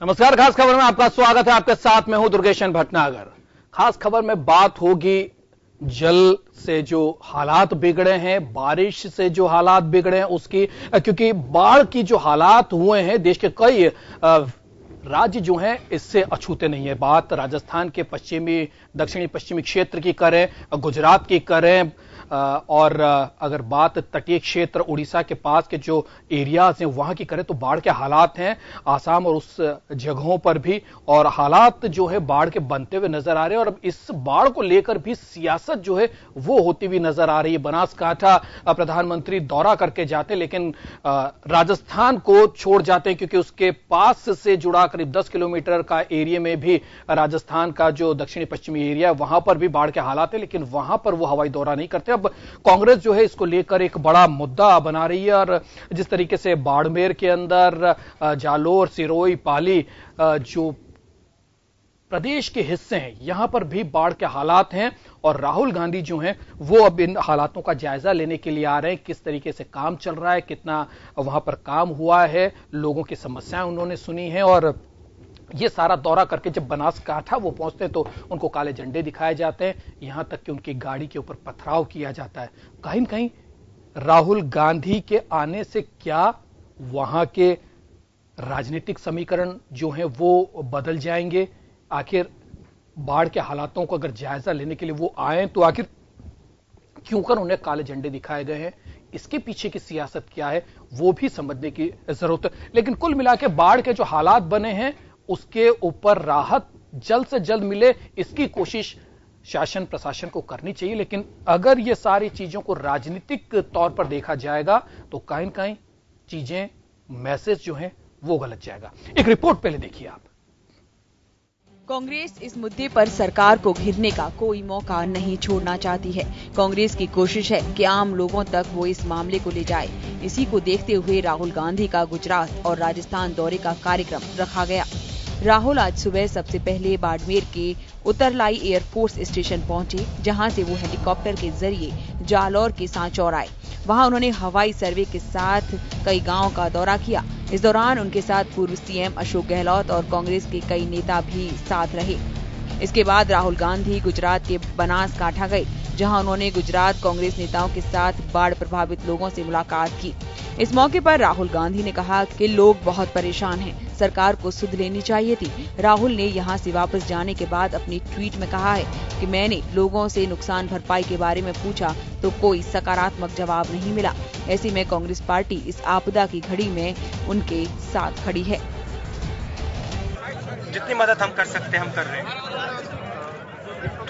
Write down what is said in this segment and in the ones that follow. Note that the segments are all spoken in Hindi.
नमस्कार, खास खबर में आपका स्वागत है। आपके साथ मैं हूं दुर्गेशन भटनागर। खास खबर में बात होगी जल से जो हालात बिगड़े हैं, बारिश से जो हालात बिगड़े हैं उसकी, क्योंकि बाढ़ की जो हालात हुए हैं देश के कई राज्य जो हैं इससे अछूते नहीं है। बात राजस्थान के दक्षिणी पश्चिमी क्षेत्र की करें, गुजरात की करें, और अगर बात तटीय क्षेत्र उड़ीसा के पास के जो एरियाज हैं वहां की करें तो बाढ़ के हालात हैं आसाम और उस जगहों पर भी, और हालात जो है बाढ़ के बनते हुए नजर आ रहे हैं। और अब इस बाढ़ को लेकर भी सियासत जो है वो होती हुई नजर आ रही है। बनासकांठा प्रधानमंत्री दौरा करके जाते लेकिन राजस्थान को छोड़ जाते हैं, क्योंकि उसके पास से जुड़ा करीब 10 किलोमीटर का एरिया में भी राजस्थान का जो दक्षिणी पश्चिमी एरिया वहां पर भी बाढ़ के हालात है, लेकिन वहां पर वो हवाई दौरा नहीं करते। अब कांग्रेस जो है इसको लेकर एक बड़ा मुद्दा बना रही है, और जिस तरीके से बाड़मेर के अंदर जालोर, सिरोही, पाली जो प्रदेश के हिस्से हैं यहां पर भी बाढ़ के हालात हैं, और राहुल गांधी जो हैं वो अब इन हालातों का जायजा लेने के लिए आ रहे हैं। किस तरीके से काम चल रहा है, कितना वहां पर काम हुआ है, लोगों की समस्याएं उन्होंने सुनी हैं, और ये सारा दौरा करके जब बनासकांठा वो पहुंचते हैं तो उनको काले झंडे दिखाए जाते हैं, यहां तक कि उनकी गाड़ी के ऊपर पथराव किया जाता है। कहीं न कहीं राहुल गांधी के आने से क्या वहां के राजनीतिक समीकरण जो हैं वो बदल जाएंगे? आखिर बाढ़ के हालातों को अगर जायजा लेने के लिए वो आए तो आखिर क्यों कर उन्हें काले झंडे दिखाए गए हैं? इसके पीछे की सियासत क्या है वो भी समझने की जरूरत है। लेकिन कुल मिलाकर बाढ़ के जो हालात बने हैं उसके ऊपर राहत जल्द से जल्द मिले, इसकी कोशिश शासन प्रशासन को करनी चाहिए। लेकिन अगर ये सारी चीजों को राजनीतिक तौर पर देखा जाएगा तो कहीं न कहीं चीजें, मैसेज जो है वो गलत जाएगा। एक रिपोर्ट पहले देखिए आप। कांग्रेस इस मुद्दे पर सरकार को घेरने का कोई मौका नहीं छोड़ना चाहती है। कांग्रेस की कोशिश है कि आम लोगों तक वो इस मामले को ले जाए। इसी को देखते हुए राहुल गांधी का गुजरात और राजस्थान दौरे का कार्यक्रम रखा गया। राहुल आज सुबह सबसे पहले बाड़मेर के उतरलाई एयरफोर्स स्टेशन पहुंचे, जहां से वो हेलीकॉप्टर के जरिए जालौर के सांचौर आए। वहां उन्होंने हवाई सर्वे के साथ कई गांवों का दौरा किया। इस दौरान उनके साथ पूर्व सीएम अशोक गहलोत और कांग्रेस के कई नेता भी साथ रहे। इसके बाद राहुल गांधी गुजरात के बनासकांठा गए, जहां उन्होंने गुजरात कांग्रेस नेताओं के साथ बाढ़ प्रभावित लोगों से मुलाकात की। इस मौके पर राहुल गांधी ने कहा कि लोग बहुत परेशान हैं, सरकार को सुध लेनी चाहिए थी। राहुल ने यहां से वापस जाने के बाद अपनी ट्वीट में कहा है कि मैंने लोगों से नुकसान भरपाई के बारे में पूछा तो कोई सकारात्मक जवाब नहीं मिला। ऐसे में कांग्रेस पार्टी इस आपदा की घड़ी में उनके साथ खड़ी है। जितनी मदद हम कर सकते हैं हम कर रहे हैं।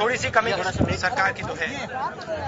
थोड़ी सी कमी सरकार की तो है।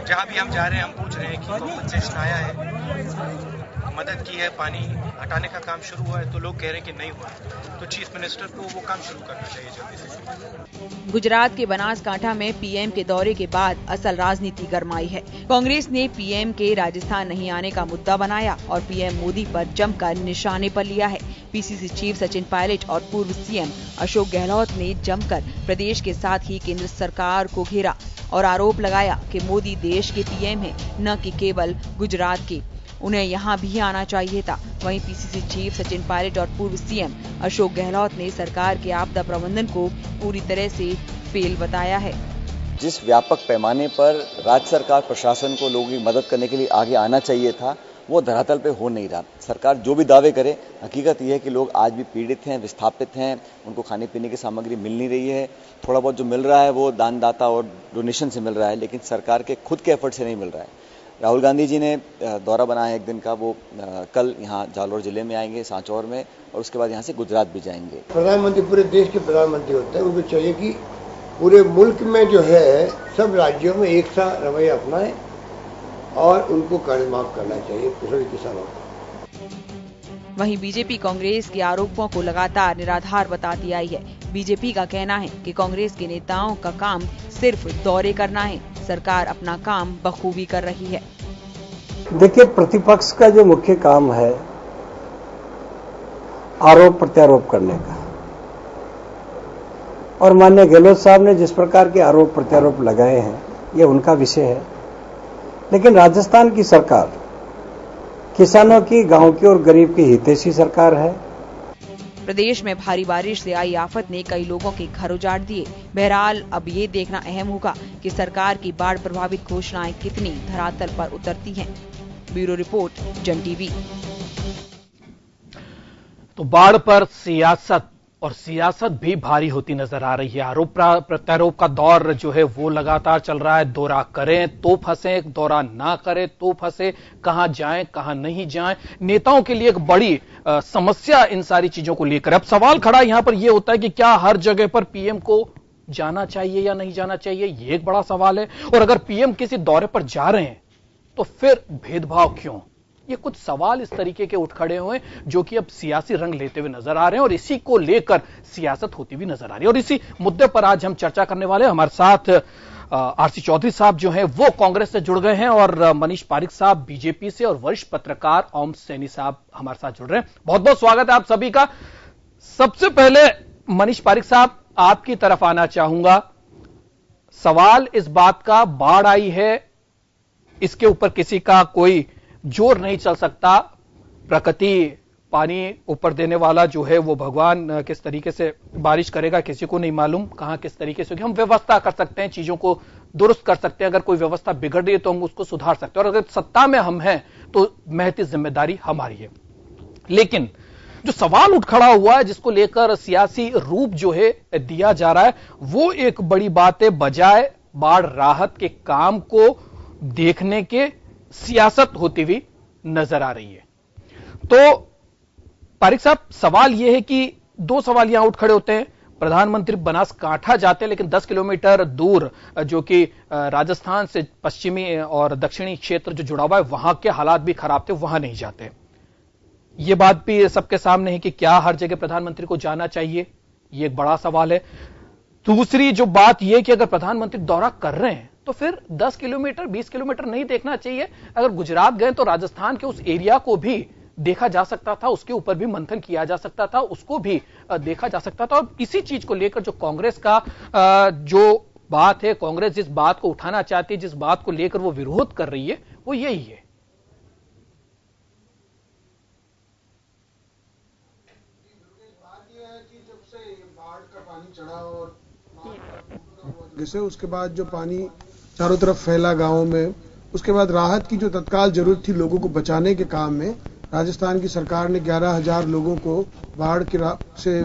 जहां भी हम जा रहे हैं हम पूछ रहे हैं कि कॉम्पनसेशन आया है, मदद की है, पानी हटाने का काम शुरू हुआ है, तो लोग कह रहे हैं कि नहीं हुआ, तो चीफ मिनिस्टर को वो काम शुरू करना चाहिए जल्दी से। गुजरात के बनासकांठा में पीएम के दौरे के बाद असल राजनीति गरमाई है। कांग्रेस ने पीएम के राजस्थान नहीं आने का मुद्दा बनाया और पीएम मोदी पर जमकर निशाने पर लिया है। पीसीसी चीफ सचिन पायलट और पूर्व सीएम अशोक गहलोत ने जमकर प्रदेश के साथ ही केंद्र सरकार को घेरा और आरोप लगाया कि मोदी देश के पीएम है, न कि केवल गुजरात के। उन्हें यहाँ भी आना चाहिए था। वहीं पीसीसी चीफ सचिन पायलट और पूर्व सीएम अशोक गहलोत ने सरकार के आपदा प्रबंधन को पूरी तरह से फेल बताया है। जिस व्यापक पैमाने पर राज्य सरकार प्रशासन को लोगों की मदद करने के लिए आगे आना चाहिए था, वो धरातल पे हो नहीं रहा। सरकार जो भी दावे करे, हकीकत यह है कि लोग आज भी पीड़ित हैं, विस्थापित हैं, उनको खाने पीने की सामग्री मिल नहीं रही है। थोड़ा बहुत जो मिल रहा है वो दानदाता और डोनेशन से मिल रहा है, लेकिन सरकार के खुद के एफर्ट से नहीं मिल रहा है। राहुल गांधी जी ने दौरा बनाया एक दिन का, वो कल यहाँ जालोर जिले में आएंगे, सांचौर में, और उसके बाद यहाँ से गुजरात भी जाएंगे। प्रधानमंत्री पूरे देश के प्रधानमंत्री होते हैं, उनको चाहिए कि पूरे मुल्क में जो है सब राज्यों में एक सा रवैया अपनाएं और उनको कर्ज माफ करना चाहिए सभी किसानों को। वहीं बीजेपी कांग्रेस के आरोपों को लगातार निराधार बताती आई है। बीजेपी का कहना है कि कांग्रेस के नेताओं का काम सिर्फ दौरे करना है, सरकार अपना काम बखूबी कर रही है। देखिए, प्रतिपक्ष का जो मुख्य काम है आरोप प्रत्यारोप करने का, और माननीय गहलोत साहब ने जिस प्रकार के आरोप प्रत्यारोप लगाए हैं ये उनका विषय है। लेकिन राजस्थान की सरकार किसानों की, गांव की और गरीब की हितैषी सरकार है। प्रदेश में भारी बारिश से आई आफत ने कई लोगों के घर उजाड़ दिए। बहरहाल अब ये देखना अहम होगा कि सरकार की बाढ़ प्रभावित घोषणाएं कितनी धरातल पर उतरती हैं। ब्यूरो रिपोर्ट, जन टीवी। तो बाढ़ पर सियासत भी भारी होती नजर आ रही है। आरोप प्रत्यारोप का दौर जो है वो लगातार चल रहा है। दौरा करें तो फंसे, दौरा ना करें तो फंसे, कहां जाएं कहां नहीं जाएं। नेताओं के लिए एक बड़ी समस्या इन सारी चीजों को लेकर। अब सवाल खड़ा यहां पर यह होता है कि क्या हर जगह पर पीएम को जाना चाहिए या नहीं जाना चाहिए, यह एक बड़ा सवाल है। और अगर पीएम किसी दौरे पर जा रहे हैं तो फिर भेदभाव क्यों? ये कुछ सवाल इस तरीके के उठ खड़े हुए जो कि अब सियासी रंग लेते हुए नजर आ रहे हैं और इसी को लेकर सियासत होती हुई नजर आ रही है। और इसी मुद्दे पर आज हम चर्चा करने वाले हैं। हमारे साथ आरसी चौधरी साहब जो हैं वो कांग्रेस से जुड़ गए हैं और मनीष पारिक साहब बीजेपी से और वरिष्ठ पत्रकार ओम सैनी साहब हमारे साथ जुड़ रहे हैं। बहुत बहुत स्वागत है आप सभी का। सबसे पहले मनीष पारिक साहब आपकी तरफ आना चाहूंगा। सवाल इस बात का, बाढ़ आई है, इसके ऊपर किसी का कोई जोर नहीं चल सकता। प्रकृति पानी ऊपर देने वाला जो है वो भगवान किस तरीके से बारिश करेगा किसी को नहीं मालूम, कहां किस तरीके से होगी। हम व्यवस्था कर सकते हैं, चीजों को दुरुस्त कर सकते हैं। अगर कोई व्यवस्था बिगड़ रही है तो हम उसको सुधार सकते हैं और अगर सत्ता में हम हैं तो महती जिम्मेदारी हमारी है। लेकिन जो सवाल उठ खड़ा हुआ है, जिसको लेकर सियासी रूप जो है दिया जा रहा है, वो एक बड़ी बात है। बजाय बाढ़ राहत के काम को देखने के सियासत होती हुई नजर आ रही है। तो पारिक साहब, सवाल यह है कि दो सवाल यहां उठ खड़े होते हैं। प्रधानमंत्री बनासकांठा जाते हैं लेकिन 10 किलोमीटर दूर जो कि राजस्थान से पश्चिमी और दक्षिणी क्षेत्र जो जुड़ा हुआ है वहां के हालात भी खराब थे, वहां नहीं जाते। यह बात भी सबके सामने है कि क्या हर जगह प्रधानमंत्री को जाना चाहिए, यह एक बड़ा सवाल है। दूसरी जो बात यह कि अगर प्रधानमंत्री दौरा कर रहे हैं तो फिर 10 किलोमीटर 20 किलोमीटर नहीं देखना चाहिए। अगर गुजरात गए तो राजस्थान के उस एरिया को भी देखा जा सकता था, उसके ऊपर भी मंथन किया जा सकता था, उसको भी देखा जा सकता था। और इसी चीज को लेकर जो कांग्रेस का जो बात है, कांग्रेस जिस बात को उठाना चाहती है, जिस बात को लेकर वो विरोध कर रही है, वो यही है। चढ़ा और जैसे उसके बाद जो पानी चारों तरफ फैला गांवों में, उसके बाद राहत की जो तत्काल जरूरत थी लोगों को बचाने के काम में, राजस्थान की सरकार ने 11,000 लोगों को बाढ़ से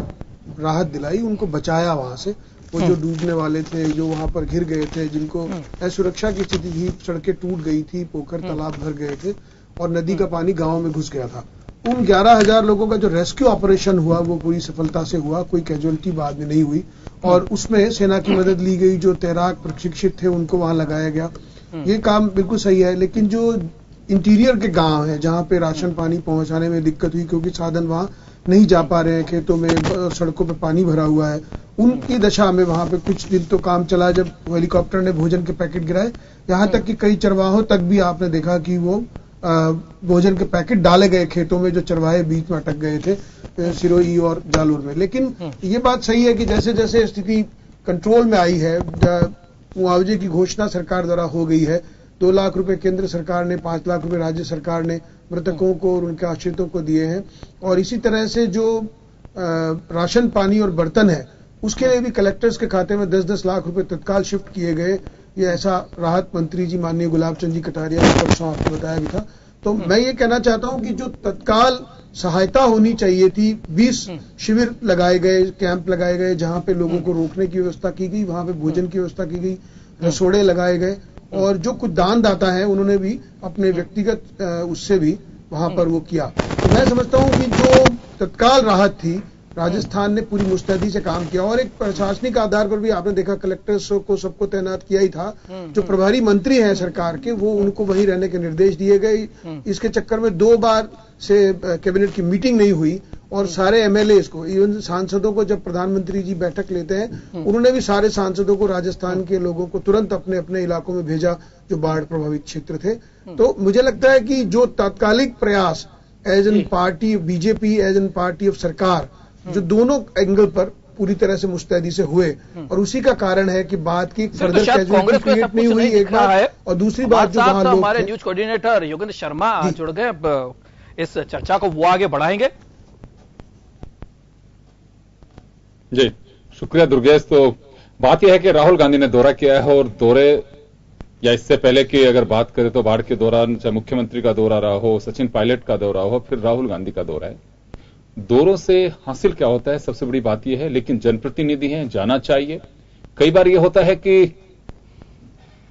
राहत दिलाई, उनको बचाया वहां से। वो जो डूबने वाले थे, जो वहां पर घिर गए थे, जिनको असुरक्षा की स्थिति थी, सड़कें टूट गई थी, पोखर तालाब भर गए थे और नदी का पानी गाँव में घुस गया था, उन 11,000 लोगों का जो रेस्क्यू ऑपरेशन हुआ वो पूरी सफलता से हुआ, कोई कैजुअलिटी बाद में नहीं हुई। और उसमें सेना की मदद ली गई, जो तैराक प्रशिक्षित थे उनको वहां लगाया गया। ये काम बिल्कुल सही है। लेकिन जो इंटीरियर के गांव हैं जहां पे राशन पानी पहुंचाने में दिक्कत हुई क्योंकि साधन वहां नहीं जा पा रहे हैं, खेतों में सड़कों पे पानी भरा हुआ है, उनकी दशा में वहां पे कुछ दिन तो काम चला जब हेलीकॉप्टर ने भोजन के पैकेट गिराए। यहां तक कि कई चरवाहों तक भी आपने देखा कि वो भोजन के पैकेट डाले गए खेतों में, जो चरवाहे बीच में अटक गए थे सिरोही और जालोर में। लेकिन ये बात सही है कि जैसे जैसे स्थिति कंट्रोल में आई है, मुआवजे की घोषणा सरकार द्वारा हो गई है। 2 लाख रुपए केंद्र सरकार ने, 5 लाख रुपए राज्य सरकार ने मृतकों को और उनके आश्रितों को दिए हैं। और इसी तरह से जो राशन पानी और बर्तन है उसके लिए भी कलेक्टर्स के खाते में 10-10 लाख रुपए तत्काल शिफ्ट किए गए। ये ऐसा राहत मंत्री जी माननीय गुलाब चंद जी कटारिया ने परसों आपको बताया भी था। तो मैं ये कहना चाहता हूं कि जो तत्काल सहायता होनी चाहिए थी, 20 शिविर लगाए गए, कैंप लगाए गए, जहां पे लोगों को रोकने की व्यवस्था की गई, वहां पे भोजन की व्यवस्था की गई, रसोड़े लगाए गए और जो कुछ दानदाता हैं उन्होंने भी अपने व्यक्तिगत उससे भी वहां पर वो किया। तो मैं समझता हूं कि जो तत्काल राहत थी, राजस्थान ने पूरी मुस्तैदी से काम किया और एक प्रशासनिक आधार पर भी आपने देखा कलेक्टर्स को सबको तैनात किया ही था। जो प्रभारी मंत्री हैं सरकार के, वो उनको वहीं रहने के निर्देश दिए गए। इसके चक्कर में 2 बार से कैबिनेट की मीटिंग नहीं हुई और सारे एमएलए को, इवन सांसदों को जब प्रधानमंत्री जी बैठक लेते हैं, उन्होंने भी सारे सांसदों को, राजस्थान के लोगों को तुरंत अपने अपने इलाकों में भेजा जो बाढ़ प्रभावित क्षेत्र थे। तो मुझे लगता है कि जो तात्कालिक प्रयास as an party BJP, as an party of सरकार, जो दोनों एंगल पर पूरी तरह से मुस्तैदी से हुए और उसी का कारण है कि बात की फर्दर कैजुअलिटी क्रिएट नहीं हुई एक बार। और दूसरी बात जो वहां लोग, हमारे न्यूज कोऑर्डिनेटर योगेंद्र शर्मा जुड़ गए इस चर्चा को, वो आगे बढ़ाएंगे। जी शुक्रिया दुर्गेश। तो बात यह है कि राहुल गांधी ने दौरा किया है और दौरे या इससे पहले की अगर बात करें तो बाढ़ के दौरान चाहे मुख्यमंत्री का दौरा रहा हो, सचिन पायलट का दौरा हो, फिर राहुल गांधी का दौरा है। दौरों से हासिल क्या होता है सबसे बड़ी बात यह है, लेकिन जनप्रतिनिधि हैं जाना चाहिए। कई बार यह होता है कि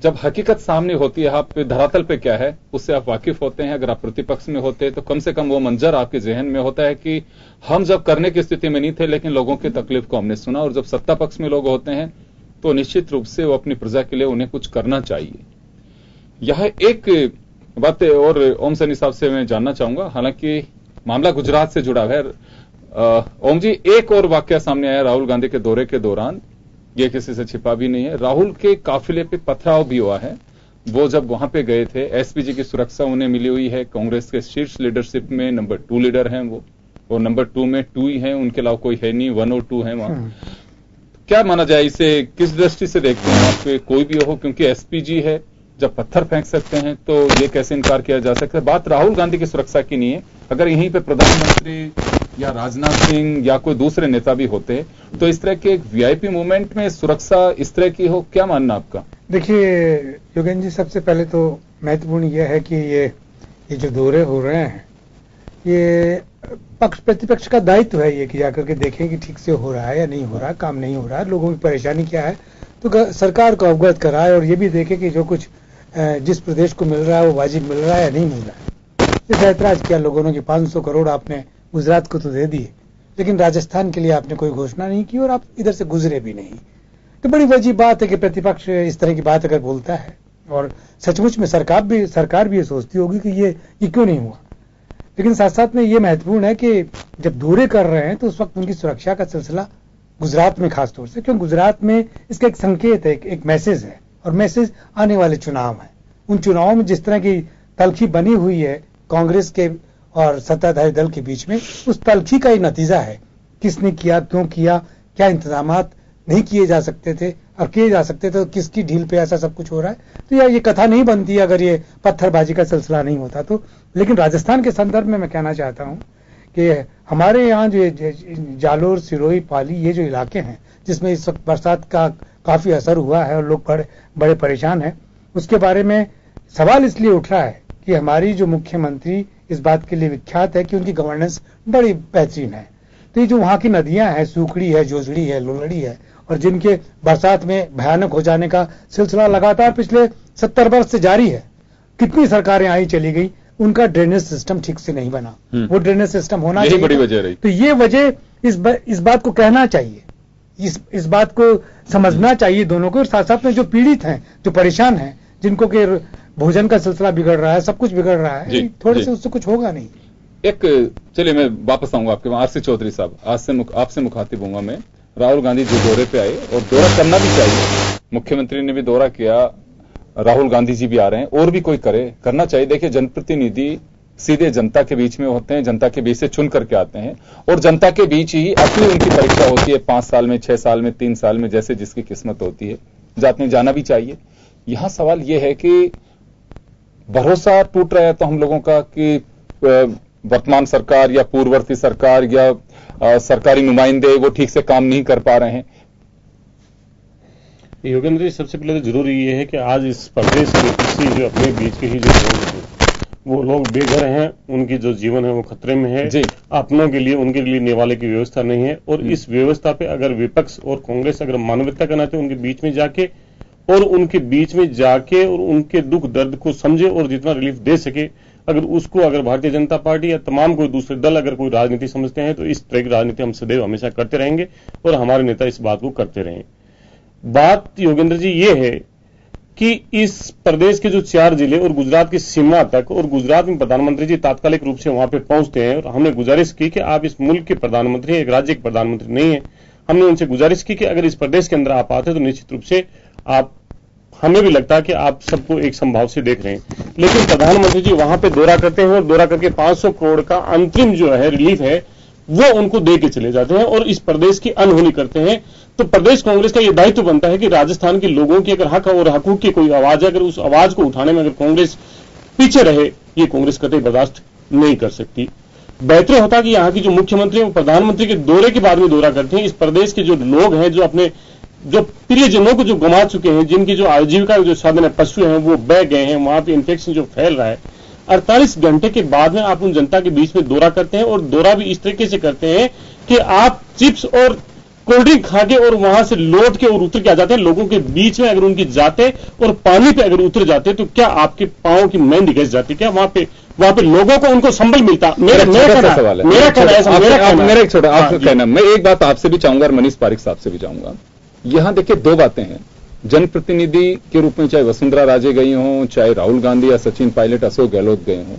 जब हकीकत सामने होती है, आप धरातल पे क्या है उससे आप वाकिफ होते हैं। अगर आप प्रतिपक्ष में होते तो कम से कम वो मंजर आपके जहन में होता है कि हम जब करने की स्थिति में नहीं थे लेकिन लोगों की तकलीफ को हमने सुना। और जब सत्ता पक्ष में लोग होते हैं तो निश्चित रूप से वो अपनी प्रजा के लिए उन्हें कुछ करना चाहिए। यह एक बात और ओम सैनी साहब से मैं जानना चाहूंगा, हालांकि मामला गुजरात से जुड़ा है। ओम जी, एक और वाकया सामने आया राहुल गांधी के दौरे के दौरान, ये किसी से छिपा भी नहीं है। राहुल के काफिले पे पथराव भी हुआ है। वो जब वहां पे गए थे, एसपीजी की सुरक्षा उन्हें मिली हुई है। कांग्रेस के शीर्ष लीडरशिप में नंबर 2 लीडर हैं वो, और नंबर 2 में 2 ही हैं, उनके अलावा कोई है नहीं, 1 और 2 है वहां। क्या माना जाए, इसे किस दृष्टि से देखते हैं आप? कोई भी हो, क्योंकि एसपीजी है, जब पत्थर फेंक सकते हैं तो ये कैसे इनकार किया जा सकता है? बात राहुल गांधी की सुरक्षा की नहीं है। अगर यहीं पे प्रधानमंत्री या राजनाथ सिंह या कोई दूसरे नेता भी होते तो इस तरह के एक वीआईपी मूवमेंट में सुरक्षा इस तरह की हो, क्या मानना आपका? देखिए योगेंद्र जी, सबसे पहले तो महत्वपूर्ण यह है कि ये जो दौरे हो रहे हैं, ये पक्ष प्रतिपक्ष का दायित्व है ये कि जाकर के देखें कि ठीक से हो रहा है या नहीं हो रहा है, काम नहीं हो रहा है, लोगों की परेशानी क्या है, तो सरकार को अवगत कराए और ये भी देखे कि जो कुछ जिस प्रदेश को मिल रहा है वो वाजिब मिल रहा है या नहीं मिल रहा है। जैसे ऐतराज किया लोगों ने कि 500 करोड़ आपने गुजरात को तो दे दिए, लेकिन राजस्थान के लिए आपने कोई घोषणा नहीं की और आप इधर से गुजरे भी नहीं। तो बड़ी वजीब बात है कि प्रतिपक्ष इस तरह की बात अगर बोलता है, और सचमुच में सरकार भी ये सोचती होगी कि ये क्यों नहीं हुआ। लेकिन साथ साथ में ये महत्वपूर्ण है कि जब दौरे कर रहे हैं तो उस वक्त उनकी सुरक्षा का सिलसिला गुजरात में खासतौर से, क्योंकि गुजरात में इसका एक संकेत है, एक मैसेज है, और मैसेज आने वाले चुनाव है। उन चुनावों में जिस तरह की तलखी बनी हुई है कांग्रेस के और सत्ताधारी दल के बीच में, उस तलखी का ही नतीजा है। किसने किया, क्यों किया, क्या इंतजामात नहीं किए जा सकते थे और किए जा सकते थे, तो किसकी ढील पे ऐसा सब कुछ हो रहा है। तो ये कथा नहीं बनती अगर ये पत्थरबाजी का सिलसिला नहीं होता तो। लेकिन राजस्थान के संदर्भ में मैं कहना चाहता हूं कि हमारे यहाँ जो जालोर, सिरोही, पाली, ये जो इलाके हैं जिसमें इस वक्त बरसात का काफी असर हुआ है और लोग बड़े परेशान हैं, उसके बारे में सवाल इसलिए उठ रहा है कि हमारी जो मुख्यमंत्री इस बात के लिए विख्यात है कि उनकी गवर्नेंस बड़ी बेहतरीन है। तो ये जो वहां की नदियां हैं, सूखड़ी है, जोजड़ी है, लोलड़ी है, और जिनके बरसात में भयानक हो जाने का सिलसिला लगातार पिछले 70 वर्ष से जारी है, कितनी सरकारें आई चली गई, उनका ड्रेनेज सिस्टम ठीक से नहीं बना। वो ड्रेनेज सिस्टम होना चाहिए, बड़ी वजह रही। तो ये वजह इस बात को कहना चाहिए, इस बात को समझना चाहिए दोनों को। और साथ साथ में जो पीड़ित हैं, जो परेशान हैं, जिनको के भोजन का सिलसिला बिगड़ रहा है, सब कुछ बिगड़ रहा है, थोड़े से उससे कुछ होगा नहीं। चलिए मैं वापस आऊंगा आपके वहां। आरसी चौधरी साहब, आज से आपसे मुखातिब हूंगा मैं। राहुल गांधी जो दौरे पे आए, और दौरा करना भी चाहिए, मुख्यमंत्री ने भी दौरा किया, राहुल गांधी जी भी आ रहे हैं, और भी कोई करना चाहिए। देखिए, जनप्रतिनिधि सीधे जनता के बीच में होते हैं, जनता के बीच से चुन करके आते हैं, और जनता के बीच ही अपनी उनकी परीक्षा होती है, 5 साल में, 6 साल में, 3 साल में, जैसे जिसकी किस्मत होती है। जात में जाना भी चाहिए। यहां सवाल यह है कि भरोसा टूट रहा है तो हम लोगों का कि वर्तमान सरकार या पूर्ववर्ती सरकार या सरकारी नुमाइंदे वो ठीक से काम नहीं कर पा रहे हैं। योगेंद्र जी, सबसे पहले तो जरूरी ये है कि आज इस प्रदेश के किसी जो अपने बीच के ही जो लोग हैं, वो लोग बेघर हैं, उनकी जो जीवन है वो खतरे में है। अपनों के लिए, उनके लिए निवाले की व्यवस्था नहीं है। और इस व्यवस्था पे अगर विपक्ष और कांग्रेस अगर मानवता करना चाहे, उनके बीच में जाके और उनके दुख दर्द को समझे और जितना रिलीफ दे सके, अगर भारतीय जनता पार्टी या तमाम कोई दूसरे दल अगर कोई राजनीति समझते हैं तो इस तरह की राजनीति हम सदैव हमेशा करते रहेंगे और हमारे नेता इस बात को करते रहेंगे। बात योगेंद्र जी ये है कि इस प्रदेश के जो 4 जिले और गुजरात की सीमा तक, और गुजरात में प्रधानमंत्री जी तात्कालिक रूप से वहां पे पहुंचते हैं, और हमने गुजारिश की कि आप इस मुल्क के प्रधानमंत्री, एक राज्य के प्रधानमंत्री नहीं है। हमने उनसे गुजारिश की कि अगर इस प्रदेश के अंदर आप आते तो निश्चित रूप से हमें भी लगता है कि आप सबको एक संभाव से देख रहे हैं। लेकिन प्रधानमंत्री जी वहां पे दौरा करते हैं और दौरा करके 500 करोड़ का अंतरिम जो है रिलीफ है वो उनको दे के चले जाते हैं और इस प्रदेश की अनहोनी करते हैं। तो प्रदेश कांग्रेस का यह दायित्व बनता है कि राजस्थान के लोगों की अगर हक और हकूक की कोई आवाज है, अगर उस आवाज को उठाने में अगर कांग्रेस पीछे रहे, ये कांग्रेस कतई बर्दाश्त नहीं कर सकती। बेहतर होता कि यहाँ की जो मुख्यमंत्री और प्रधानमंत्री के दौरे के बाद में दौरा करते हैं। इस प्रदेश के जो लोग हैं, जो अपने जो प्रियजनों को जो गुमा चुके हैं, जिनकी जो आजीविका जो साधन है, पशु हैं, वो बह गए हैं, वहां पे इन्फेक्शन जो फैल रहा है, 48 घंटे के बाद में आप उन जनता के बीच में दौरा करते हैं, और दौरा भी इस तरीके से करते हैं कि आप चिप्स और कोल्ड ड्रिंक खा के और वहां से लौट के और उतर के आ जाते हैं। लोगों के बीच में अगर उनकी जाते और पानी पे अगर उतर जाते तो क्या आपके पांव की मेहंदी घस जाती? क्या वहां पे लोगों को उनको संबल मिलता? मेरा सवाल है, मेरा एक छोटा आपका कहना। मैं एक बात आपसे भी चाहूंगा और मनीष पारिक साहब से भी चाहूंगा। यहां देखिए दो बातें हैं। जनप्रतिनिधि के रूप में चाहे वसुंधरा राजे गई हों, चाहे राहुल गांधी या सचिन पायलट, अशोक गहलोत गए हों,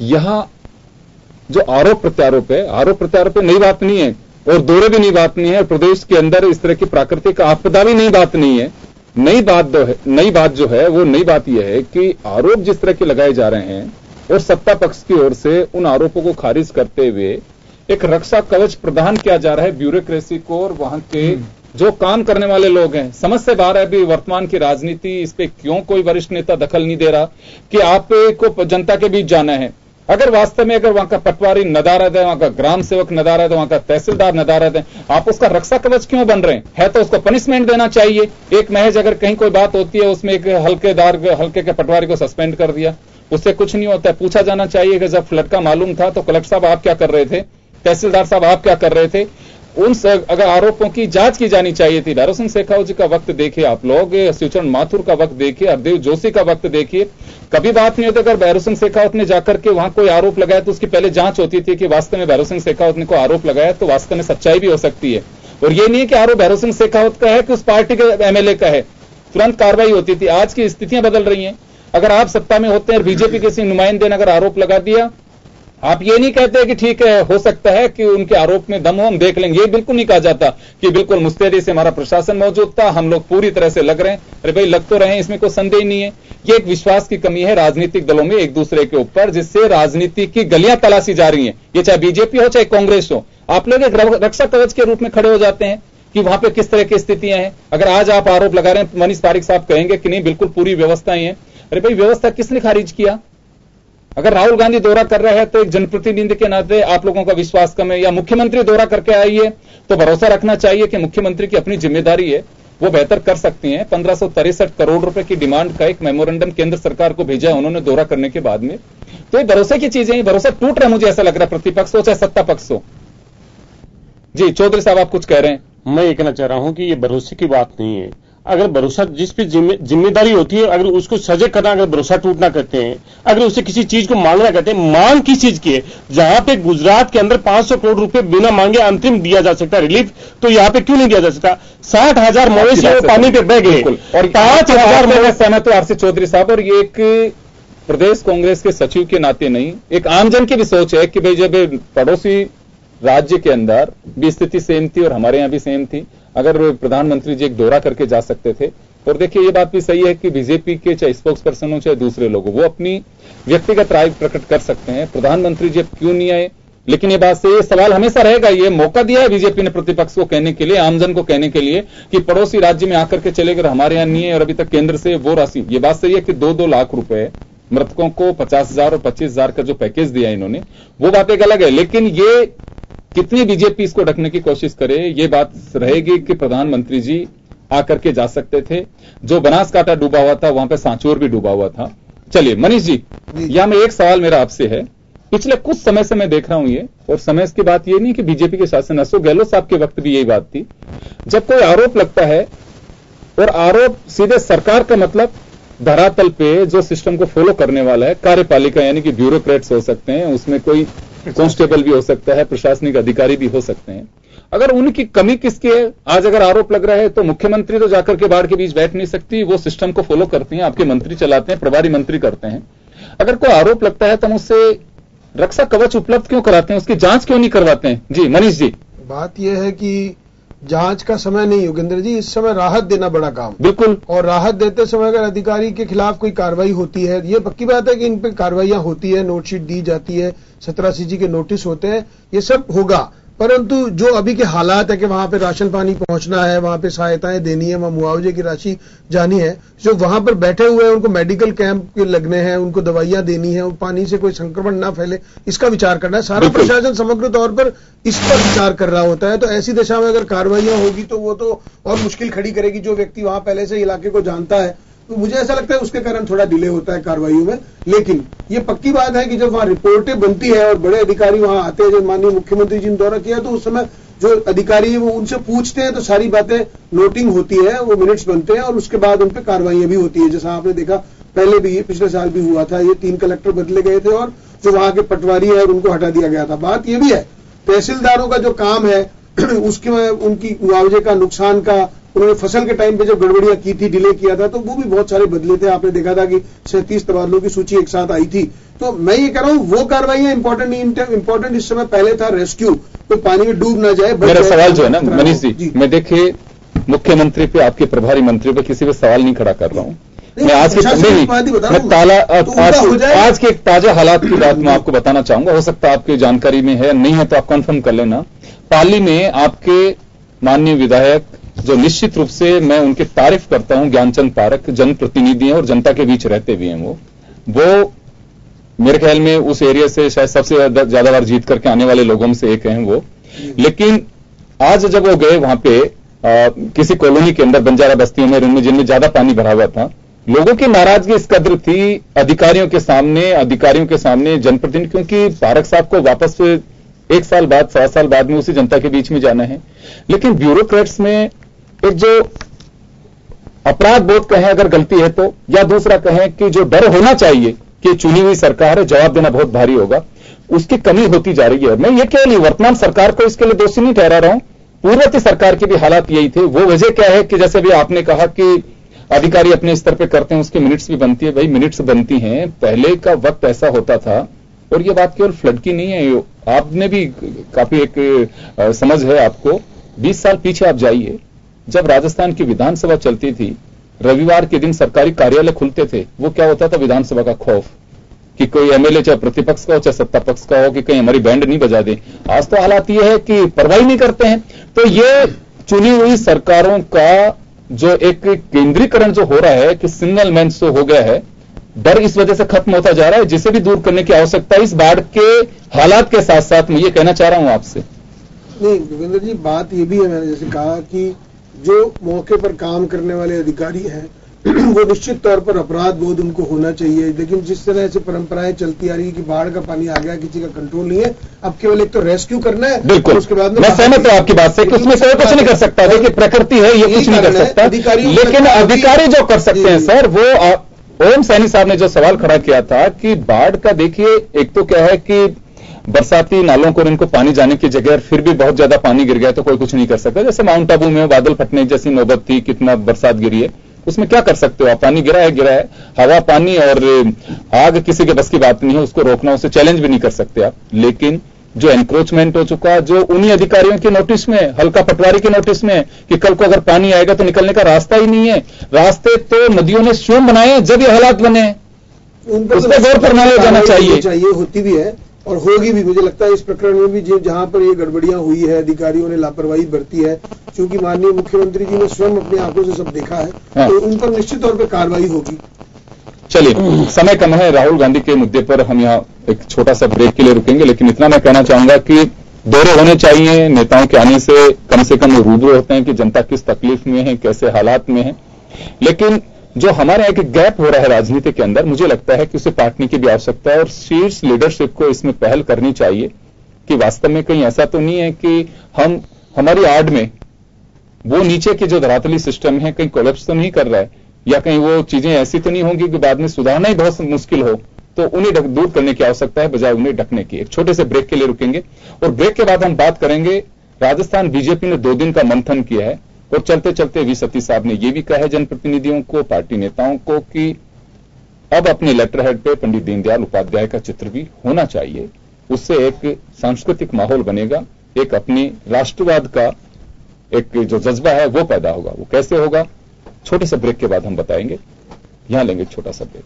यहां जो आरोप प्रत्यारोप है नई बात नहीं है, और दौरे भी नई बात नहीं है। प्रदेश के अंदर इस तरह की प्राकृतिक आपदा भी नई बात नहीं है। नई बात जो है वो नई बात यह है कि आरोप जिस तरह के लगाए जा रहे हैं और सत्ता पक्ष की ओर से उन आरोपों को खारिज करते हुए एक रक्षा कवच प्रदान किया जा रहा है ब्यूरोक्रेसी को, और वहां के जो काम करने वाले लोग हैं। समझ से बाहर है अभी वर्तमान की राजनीति, इस पे क्यों कोई वरिष्ठ नेता दखल नहीं दे रहा कि आपको जनता के बीच जाना है। अगर वास्तव में अगर वहां का पटवारी नदारद है, वहां का ग्राम सेवक नदारद है, वहां का तहसीलदार नदारद है, आप उसका रक्षा कवच क्यों बन रहे हैं? है तो उसको पनिशमेंट देना चाहिए। एक महज अगर कहीं कोई बात होती है उसमें एक हल्के के पटवारी को सस्पेंड कर दिया, उससे कुछ नहीं होता है। पूछा जाना चाहिए कि जब फ्लड का मालूम था तो कलेक्टर साहब आप क्या कर रहे थे, तहसीलदार साहब आप क्या कर रहे थे? उन अगर आरोपों की जांच की जानी चाहिए थी। भैरव सिंह शेखावत जी का वक्त देखिए आप लोग, शिवचरण माथुर का वक्त देखिए, हरदेव जोशी का वक्त देखिए। कभी बात नहीं होती अगर भैरव सिंह शेखावत ने जाकर के वहां कोई आरोप लगाया तो उसकी पहले जांच होती थी कि वास्तव में भैरव सिंह शेखावत ने कोई आरोप लगाया तो वास्तव में सच्चाई भी हो सकती है। और ये नहीं है कि आरोप भैरव सिंह शेखावत का है कि उस पार्टी के एमएलए का है, तुरंत कार्रवाई होती थी। आज की स्थितियां बदल रही हैं। अगर आप सत्ता में होते हैं और बीजेपी किसी नुमाइंदे ने अगर आरोप लगा दिया, आप ये नहीं कहते कि ठीक है हो सकता है कि उनके आरोप में दम हो, हम देख लेंगे। ये बिल्कुल नहीं कहा जाता कि बिल्कुल मुस्तैदी से हमारा प्रशासन मौजूद था, हम लोग पूरी तरह से लग रहे हैं। अरे भाई लग तो रहे हैं, इसमें कोई संदेह नहीं है। ये एक विश्वास की कमी है राजनीतिक दलों में एक दूसरे के ऊपर, जिससे राजनीति की गलियां तलाशी जा रही हैं। ये चाहे बीजेपी हो चाहे कांग्रेस हो, आप लोग एक रक्षा कवच के रूप में खड़े हो जाते हैं कि वहां पे किस तरह की स्थितियां हैं। अगर आज आप आरोप लगा रहे हैं, मनीष पारिक साहब कहेंगे कि नहीं बिल्कुल पूरी व्यवस्थाएं हैं। अरे भाई व्यवस्था किसने खारिज किया? अगर राहुल गांधी दौरा कर रहे हैं तो एक जनप्रतिनिधि के नाते आप लोगों का विश्वास कम है, या मुख्यमंत्री दौरा करके आई है तो भरोसा रखना चाहिए कि मुख्यमंत्री की अपनी जिम्मेदारी है, वो बेहतर कर सकती हैं। 1563 करोड़ रुपए की डिमांड का एक मेमोरेंडम केंद्र सरकार को भेजा है उन्होंने दौरा करने के बाद में। तो ये भरोसे की चीजें हैं, भरोसा टूट रहा है मुझे ऐसा लग रहा है, प्रतिपक्ष हो चाहे सत्ता पक्ष हो। जी चौधरी साहब आप कुछ कह रहे हैं। मैं ये कहना चाह रहा हूं कि ये भरोसे की बात नहीं है। अगर भरोसा जिस पे जिम्मेदारी होती है, अगर उसको सजग करना, अगर भरोसा टूटना करते हैं, अगर उससे किसी चीज को मांगना करते हैं, मांग किस चीज की है? जहां पे गुजरात के अंदर 500 करोड़ रुपए बिना मांगे अंतरिम दिया जा सकता है रिलीफ, तो यहाँ पे क्यों नहीं दिया जा सकता? 60,000 मवेशी पानी पे बह गए और 5,000 सहमत हो आरसी चौधरी साहब। और ये एक प्रदेश कांग्रेस के सचिव के नाते नहीं, एक आमजन की भी सोच है कि भाई जब पड़ोसी राज्य के अंदर भी स्थिति सेम थी और हमारे यहां भी सेम थी, अगर प्रधानमंत्री जी एक दौरा करके जा सकते थे। और देखिए ये बात भी सही है कि बीजेपी के चाहे स्पोक्स पर्सन हो चाहे दूसरे लोग वो अपनी व्यक्तिगत राय प्रकट कर सकते हैं, प्रधानमंत्री जी क्यों नहीं आए? लेकिन ये बात से ये सवाल हमेशा रहेगा। ये मौका दिया है बीजेपी ने प्रतिपक्ष को कहने के लिए, आमजन को कहने के लिए कि पड़ोसी राज्य में आकर के चले गए, हमारे यहां नहीं है और अभी तक केंद्र से वो राशि। ये बात सही है कि 2-2 लाख रुपए मृतकों को 50,000 और 25,000 का जो पैकेज दिया इन्होंने, वो बात एक अलग है। लेकिन ये कितनी बीजेपी इसको ढकने की कोशिश करे, ये बात रहेगी कि प्रधानमंत्री जी आकर के जा सकते थे। जो बनासकांठा डूबा हुआ था वहां पे सांचौर भी डूबा हुआ था। चलिए मनीष जी, यहां में एक सवाल मेरा आपसे है। पिछले कुछ समय से मैं देख रहा हूं ये, और समय की बात ये नहीं कि बीजेपी के शासन, अशोक गहलोत साहब के वक्त भी यही बात थी, जब कोई आरोप लगता है और आरोप सीधे सरकार का मतलब धरातल पे जो सिस्टम को फॉलो करने वाला है कार्यपालिका, यानी कि ब्यूरोक्रेट्स हो सकते हैं, उसमें कोई कांस्टेबल भी हो सकता है, प्रशासनिक अधिकारी भी हो सकते हैं। अगर उनकी कमी किसकी है? आज अगर आरोप लग रहा है तो मुख्यमंत्री तो जाकर के बाढ़ के बीच बैठ नहीं सकती, वो सिस्टम को फॉलो करती हैं, आपके मंत्री चलाते हैं, प्रभारी मंत्री करते हैं। अगर कोई आरोप लगता है तो हम उससे रक्षा कवच उपलब्ध क्यों कराते हैं, उसकी जांच क्यों नहीं करवाते हैं? जी मनीष जी। बात यह है कि जांच का समय नहीं योगेंद्र जी, इस समय राहत देना बड़ा काम। बिल्कुल। और राहत देते समय अगर अधिकारी के खिलाफ कोई कार्रवाई होती है, ये पक्की बात है कि इन पे कार्रवाइयां होती है, नोटशीट दी जाती है, 17 CG के नोटिस होते हैं, ये सब होगा। परंतु जो अभी के हालात है कि वहां पे राशन पानी पहुंचना है, वहां पे सहायताएं देनी है, वहां मुआवजे की राशि जानी है, जो वहां पर बैठे हुए हैं उनको मेडिकल कैंप लगने हैं, उनको दवाइयां देनी है, पानी से कोई संक्रमण ना फैले, इसका विचार करना है। सारा प्रशासन समग्र तौर पर इस पर विचार कर रहा होता है। तो ऐसी दशा में अगर कार्रवाइयां होगी तो वो तो और मुश्किल खड़ी करेगी। जो व्यक्ति वहां पहले से इलाके को जानता है, तो मुझे ऐसा लगता है उसके कारण थोड़ा डिले होता है कार्रवाइयों में। लेकिन ये पक्की बात है कि जब वहां रिपोर्टें बनती है और बड़े अधिकारी वहां आते हैं, जब माननीय मुख्यमंत्री जी ने दौरा किया, तो उस समय जो अधिकारी है वो उनसे पूछते हैं, तो सारी बातें नोटिंग होती है, वो मिनट्स बनते हैं और उसके बाद उन पर कार्रवाइयां भी होती है। जैसा आपने देखा पहले भी, ये पिछले साल भी हुआ था, ये 3 कलेक्टर बदले गए थे और जो वहां के पटवारी है उनको हटा दिया गया था। बात ये भी है तहसीलदारों का जो काम है उसके उनकी मुआवजे का, नुकसान का, उन्होंने फसल के टाइम पे जब गड़बड़ियां की थी, डिले किया था, तो वो भी बहुत सारे बदले थे। आपने देखा था कि 37 तबादलों की सूची एक साथ आई थी। तो मैं ये कह रहा हूं वो कार्रवाइयां इंपॉर्टेंट नहीं, इंपॉर्टेंट इस समय पहले था रेस्क्यू, तो पानी में डूब ना जाए। मेरा सवाल जो है ना मनीष जी, मैं देखिए मुख्यमंत्री पे, आपके प्रभारी मंत्री पे किसी पे सवाल नहीं खड़ा कर रहा हूं। मैं आज के आज के ताजा हालात की बात मैं आपको बताना चाहूंगा। हो सकता है आपकी जानकारी में है, नहीं है तो आप कंफर्म कर लेना। पाली में आपके माननीय विधायक, जो निश्चित रूप से मैं उनकी तारीफ करता हूं, ज्ञानचंद पारख, जनप्रतिनिधि हैं और जनता के बीच रहते भी हैं। वो मेरे ख्याल में उस एरिया से शायद सबसे ज्यादा बार जीत करके आने वाले लोगों में से एक हैं वो। लेकिन आज जब वो गए वहां पे किसी कॉलोनी के अंदर, बंजारा बस्तियों में, जिनमें ज्यादा पानी भरा हुआ था, लोगों की नाराजगी इस कदर थी अधिकारियों के सामने जनप्रतिनिधि, क्योंकि पारख साहब को वापस 1 साल बाद, 7 साल बाद में उसी जनता के बीच में जाना है। लेकिन ब्यूरोक्रेट्स में एक जो अपराध बोध कहें अगर गलती है तो, या दूसरा कहें कि जो डर होना चाहिए कि चुनी हुई सरकार है, जवाब देना बहुत भारी होगा, उसकी कमी होती जा रही है। मैं ये केवल वर्तमान सरकार को इसके लिए दोषी नहीं ठहरा रहा हूं, पूर्ववर्ती सरकार के भी हालात यही थे। वो वजह क्या है कि जैसे भी आपने कहा कि अधिकारी अपने स्तर पे करते हैं, उसकी मिनट्स भी बनती है। भाई मिनट्स बनती हैं, पहले का वक्त ऐसा होता था। और ये बात केवल फ्लड की नहीं है, आपने भी काफी एक समझ है आपको। 20 साल पीछे आप जाइए, जब राजस्थान की विधानसभा चलती थी, रविवार के दिन सरकारी कार्यालय खुलते थे। वो क्या होता था, विधानसभा का खौफ कि कोई एमएलए चाहे प्रतिपक्ष का हो चाहे सत्ता पक्ष का हो, कि कहीं हमारी बैंड नहीं बजा दे। आज तो हालात ये है कि परवाही नहीं करते हैं। तो ये चुनी हुई सरकारों का जो एक केंद्रीकरण जो हो रहा है कि सिंगल मैन शो हो गया है, डर इस वजह से खत्म होता जा रहा है, जिसे भी दूर करने की आवश्यकता है। इस बाढ़ के हालात के साथ साथ मैं ये कहना चाह रहा हूं आपसे। नहीं योगेंद्र जी, बात ये भी है, मैंने जैसे कहा कि जो मौके पर काम करने वाले अधिकारी हैं वो निश्चित तौर पर अपराध बोध उनको होना चाहिए। लेकिन जिस तरह से परंपराएं चलती आ रही है कि बाढ़ का पानी आ गया, किसी का कंट्रोल नहीं है, अब केवल एक तो रेस्क्यू करना है, बिल्कुल उसके बाद में मैं सहमत हूं आपकी बात से कि उसमें कोई कुछ नहीं कर सकता। देखिए प्रकृति है, ये कुछ नहीं कर सकता, लेकिन अधिकारी जो कर सकते हैं सर, वो ओम सैनी साहब ने जो सवाल खड़ा किया था कि बाढ़ का, देखिए एक तो क्या है कि बरसाती नालों को इनको पानी जाने की जगह फिर भी बहुत ज्यादा पानी गिर गया तो कोई कुछ नहीं कर सकता। जैसे माउंट आबू में बादल फटने जैसी नौबत थी, कितना बरसात गिरी है, उसमें क्या कर सकते हो आप? पानी गिरा है। हवा, पानी और आग किसी के बस की बात नहीं है, उसको रोकना, उसे चैलेंज भी नहीं कर सकते आप। लेकिन जो एनक्रोचमेंट हो चुका, जो उन्हीं अधिकारियों के नोटिस में, हल्का पटवारी के नोटिस में कि कल को अगर पानी आएगा तो निकलने का रास्ता ही नहीं है। रास्ते तो नदियों ने स्वयं बनाए जब ये हालात बने हैं, उस पर गौर फरमाया जाना चाहिए। होती भी है और होगी भी। मुझे लगता है इस प्रकरण में भी जहां पर ये गड़बड़ियां हुई है, अधिकारियों ने लापरवाही बरती है, क्योंकि माननीय मुख्यमंत्री जी ने स्वयं अपनी आंखों से सब देखा है, तो उन पर निश्चित तौर पर कार्रवाई होगी। चलिए, समय कम है, राहुल गांधी के मुद्दे पर हम यहाँ एक छोटा सा ब्रेक के लिए रुकेंगे। लेकिन इतना मैं कहना चाहूंगा कि दौरे होने चाहिए, नेताओं के आने से कम वो रूबरू होते हैं कि जनता किस तकलीफ में है, कैसे हालात में है। लेकिन जो हमारे एक गैप हो रहा है राजनीति के अंदर, मुझे लगता है कि उसे पाटने की भी आवश्यकता है और शीर्ष लीडरशिप को इसमें पहल करनी चाहिए कि वास्तव में कहीं ऐसा तो नहीं है कि हमारी आड़ में वो नीचे के जो धरातली सिस्टम है कहीं कोलैप्स तो नहीं कर रहा है, या कहीं वो चीजें ऐसी तो नहीं होंगी कि बाद में सुधारना ही बहुत मुश्किल हो। तो उन्हें दूर करने की आवश्यकता है बजाय उन्हें ढकने की। एक छोटे से ब्रेक के लिए रुकेंगे और ब्रेक के बाद हम बात करेंगे, राजस्थान बीजेपी ने 2 दिन का मंथन किया है और चलते चलते वी सतीश साहब ने यह भी कहा है जनप्रतिनिधियों को, पार्टी नेताओं को, कि अब अपने लेटर हेड पे पंडित दीनदयाल उपाध्याय का चित्र भी होना चाहिए। उससे एक सांस्कृतिक माहौल बनेगा, एक अपनी राष्ट्रवाद का एक जो जज्बा है वो पैदा होगा। वो कैसे होगा, छोटे से ब्रेक के बाद हम बताएंगे। यहां लेंगे छोटा सा ब्रेक।